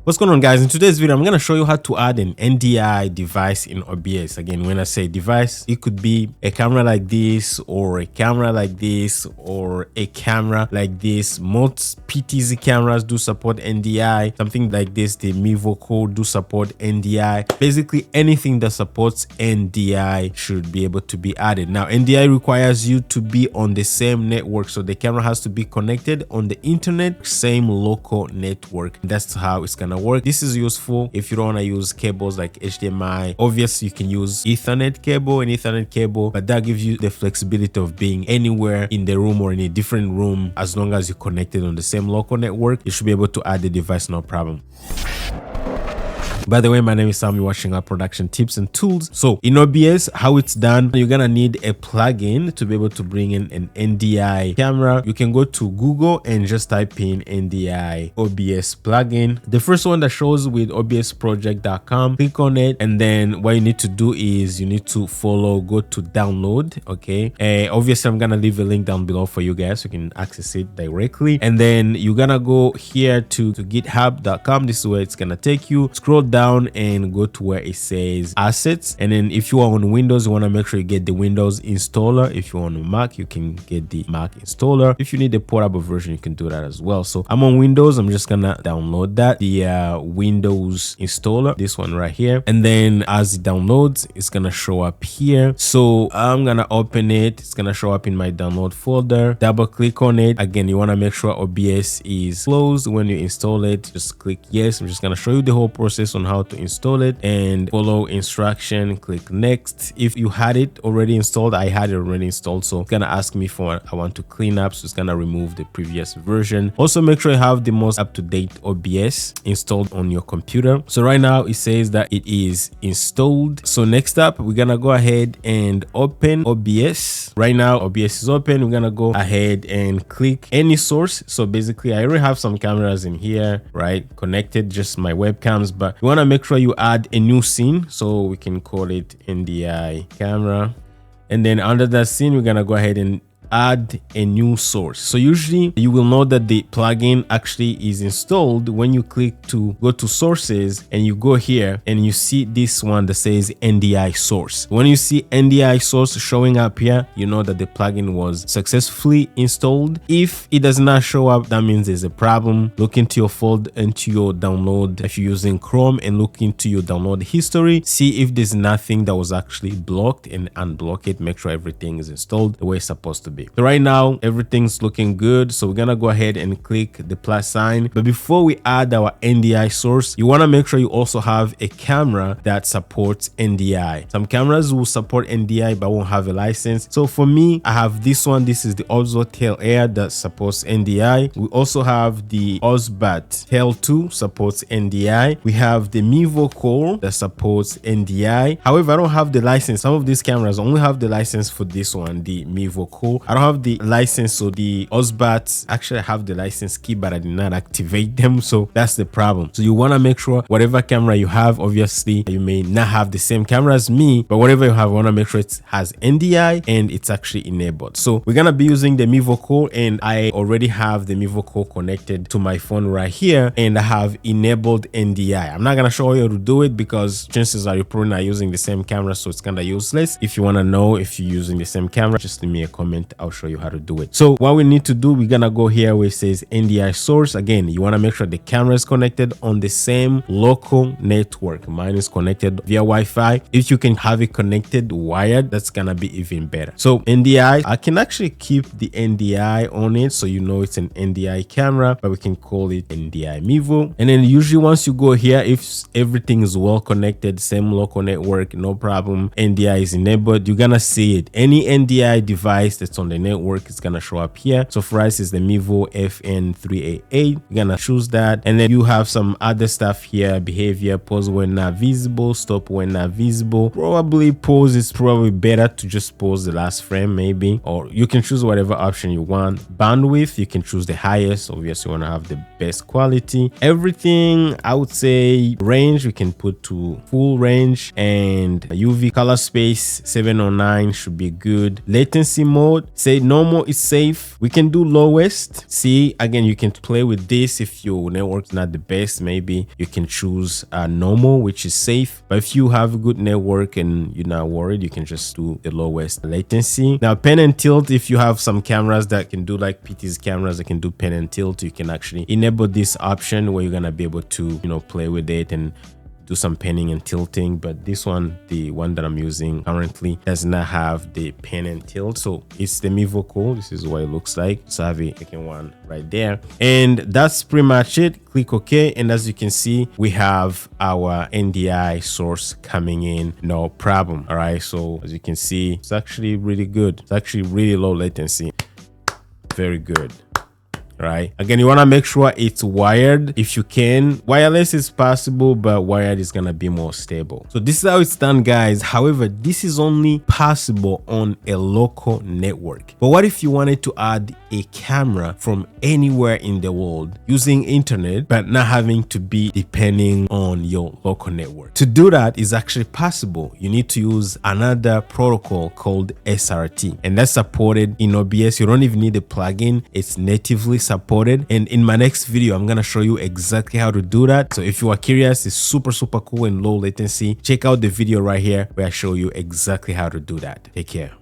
What's going on, guys? In today's video I'm going to show you how to add an NDI device in OBS. Again, when I say device, it could be a camera like this, or a camera like this, or a camera like this. Most PTZ cameras do support NDI. Something like this, the Mevo Code do support NDI. Basically anything that supports NDI should be able to be added. Now NDI requires you to be on the same network, so the camera has to be connected on the internet, same local network. That's how it's gonna work. This is useful if you don't want to use cables like HDMI. Obviously you can use Ethernet cable, but that gives you the flexibility of being anywhere in the room or in a different room. As long as you're connected on the same local network, you should be able to add the device, no problem. By the way, my name is Sam. You're watching our production tips and tools. So in OBS, how it's done, you're gonna need a plugin to be able to bring in an NDI camera. You can go to Google and just type in NDI OBS plugin. The first one that shows with obsproject.com, click on it, and then what you need to do is you need to go to download. Okay, obviously I'm gonna leave a link down below for you guys so you can access it directly, and then you're gonna go here to github.com. This is where it's gonna take you. Scroll down and go to where it says assets, and then if you are on Windows, you want to make sure you get the Windows installer. If you're on Mac, you can get the Mac installer. If you need a portable version, you can do that as well. So I'm on Windows, I'm just gonna download that, the Windows installer, this one right here, and then as it downloads, it's gonna show up here. So I'm gonna open it. It's gonna show up in my download folder. Double click on it. Again, you want to make sure OBS is closed when you install it. Just click yes. I'm just gonna show you the whole process on how to install it and follow instruction. Click next. If you had it already installed, I had it already installed, so it's gonna ask me for I want to clean up, so it's gonna remove the previous version. Also make sure you have the most up-to-date OBS installed on your computer. So right now it says that it is installed. So next up, we're gonna go ahead and open OBS. Right now OBS is open. We're gonna go ahead and click any source. So basically I already have some cameras in here, right, connected, just my webcams, but you want to make sure you add a new scene, so we can call it NDI camera, and then under that scene we're gonna go ahead and add a new source. So usually you will know that the plugin actually is installed when you click to go to sources and you go here and you see this one that says NDI source. When you see NDI source showing up here, you know that the plugin was successfully installed. If it does not show up, that means there's a problem. Look into your folder, into your download, if you're using Chrome, and look into your download history, see if there's nothing that was actually blocked, and unblock it. Make sure everything is installed the way it's supposed to be. So right now everything's looking good, so we're gonna go ahead and click the plus sign. But before we add our NDI source, you want to make sure you also have a camera that supports NDI. Some cameras will support NDI but won't have a license. So for me, I have this one. This is the Osmo Tail Air that supports NDI. We also have the Osbat Tail 2 supports NDI. We have the Mevo Core that supports NDI. However, I don't have the license. Some of these cameras only have the license for this one, the Mevo Core. I don't have the license, so the Osbats actually have the license key, but I did not activate them, so that's the problem. So you want to make sure whatever camera you have, obviously you may not have the same camera as me, but whatever you have, you want to make sure it has NDI and it's actually enabled. So we're gonna be using the Mevo Core, and I already have the Mevo Core connected to my phone right here, and I have enabled NDI. I'm not gonna show you how to do it because chances are you're probably not using the same camera, so it's kind of useless. If you want to know if you're using the same camera, just leave me a comment. I'll show you how to do it. So what we need to do, we're gonna go here where it says NDI source. Again, you want to make sure the camera is connected on the same local network. Mine is connected via Wi-Fi. If you can have it connected wired, that's gonna be even better. So NDI, I can actually keep the NDI on it, so you know it's an NDI camera, but we can call it NDI Mevo. And then usually once you go here, if everything is well connected, same local network, no problem, NDI is enabled, you're gonna see it. Any NDI device that's on the network is gonna show up here. So for us is the Mevo FN388. You're gonna choose that, and then you have some other stuff here: behavior, pause when not visible, stop when not visible. Probably pause is probably better to just pause the last frame maybe, or you can choose whatever option you want. Bandwidth, you can choose the highest. Obviously you want to have the best quality. Everything, I would say range, we can put to full range, and UV color space 709 should be good. Latency mode, say normal is safe. We can do lowest. See, again, you can play with this. If your network's not the best, maybe you can choose normal, which is safe. But if you have a good network and you're not worried, you can just do the lowest latency. Now, pen and tilt, if you have some cameras that can do like PT's cameras that can do pen and tilt, you can actually enable this option where you're gonna be able to, you know, play with it and do some penning and tilting. But this one, the one that I'm using currently, does not have the pen and tilt, so it's the Mevo Cool. This is what it looks like. So I have a second one right there, and that's pretty much it. Click OK, and as you can see, we have our NDI source coming in, no problem. All right, so as you can see, it's actually really good. It's actually really low latency, very good. Right, again, you want to make sure it's wired if you can. Wireless is possible, but wired is gonna be more stable. So this is how it's done, guys. However, this is only possible on a local network. But what if you wanted to add a camera from anywhere in the world using internet, but not having to be depending on your local network? To do that is actually possible. You need to use another protocol called SRT, and that's supported in OBS. You don't even need a plugin. It's natively supported, and in my next video I'm gonna show you exactly how to do that. So if you are curious, it's super cool and low latency. Check out the video right here where I show you exactly how to do that. Take care.